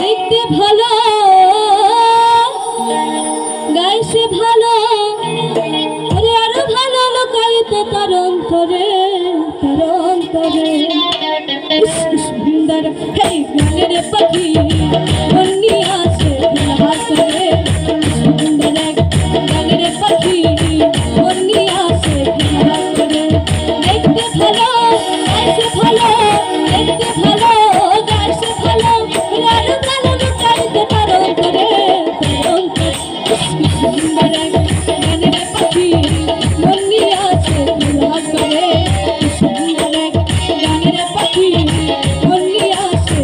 দেখতে ভালো গাইছে ভালো আরে আরো ভালো লোকায়িত তার অন্তরে সুন্দর হেই গানের পাখি বন্যি আছে হাসরে সুন্দর এক গানের পাখি বন্যি আছে হাসরে দেখতে ভালো গাইছে ভালো দেখতে ভালো গাইছে ভালো আরো ভালো লোকায়িত তার অন্তরে সুন্দর এক গানের পাখি বন্যি আছে হাসরে সুন্দর এক গানের পাখি বন্যি আছে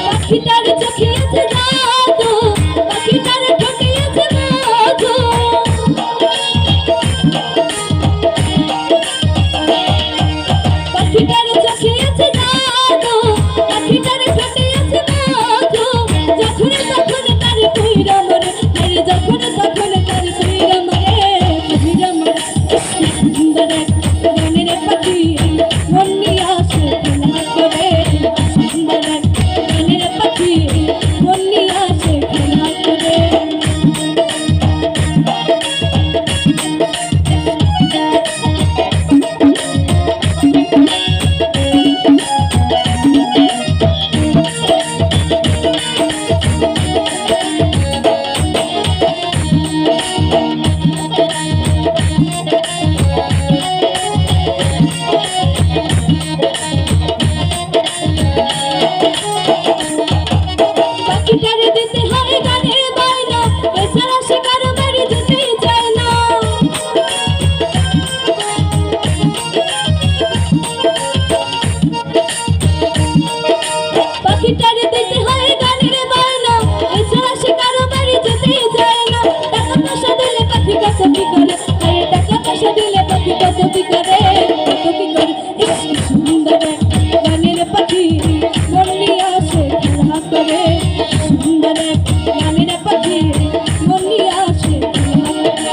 পাখিটার চোখে আছে জাদু পাখিটার ঠোঁটে আছে মধু পাখিটার চোখে আছে জাদু পাখিটার ঠোঁটে আছে মধু যখন তখন তার কইরা মরে আরে যখন তখন তার কইরা মরে সুন্দর এক গানের পাখি বন্যি আছে খেলা করে সুন্দর এক গানের পাখি বন্যি আছে খেলা করে পাখিটারে দিতে হয় গানের বায়না এছাড়া সে কারো বাড়ি যেতে চায় না পাখিটারে দিতে হয় গানের বায়না এছাড়া সে কারো বাড়ি যেতে চায় না টাকা পয়সা দিলে পাখি কসবি করে আরে টাকা পয়সা দিলে পাখি কসবি করে সুন্দর এক গানের পাখি বন্যি আছে খেলা করে সুন্দর এক গানের পাখি বন্যি আছে খেলা করে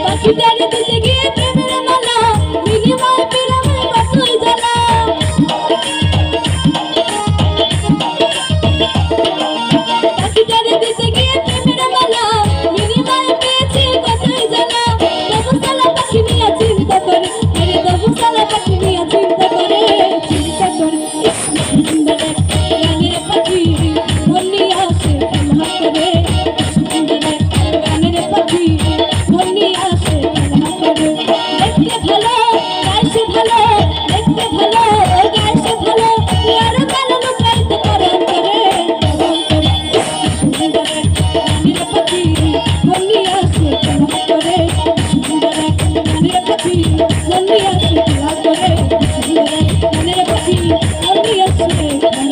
পাখিটারে দিতে গিয়ে প্রেমের মালা বিনিময় পেলাম কতই জ্বালা পাখিটারে দিতে গিয়ে প্রেমের মালা বিনিময় পেয়েছি কতই জ্বালা তবু সালা পাখি নিয়ে চিন্তা করে আরে তবু সালা পাখি নিয়ে চিন্তা করে সুন্দর এক গানের পাখি বন্যি আছে খেলা করে সুন্দর এক গানের পাখি বন্যি আছে খেলা করে দেখতে ভালো গাইছে ভালো দেখতে ভালো গাইছে ভালো আরো ভালো লোকায়িত তার অন্তরে সুন্দর এক গানের পাখি বন্যি আছে খেলা করে সুন্দর এক গানের পাখি বন্যি আছে খেলা করে সুন্দর এক গানের পাখি বন্যি আছে খেলা করে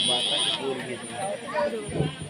बात बोल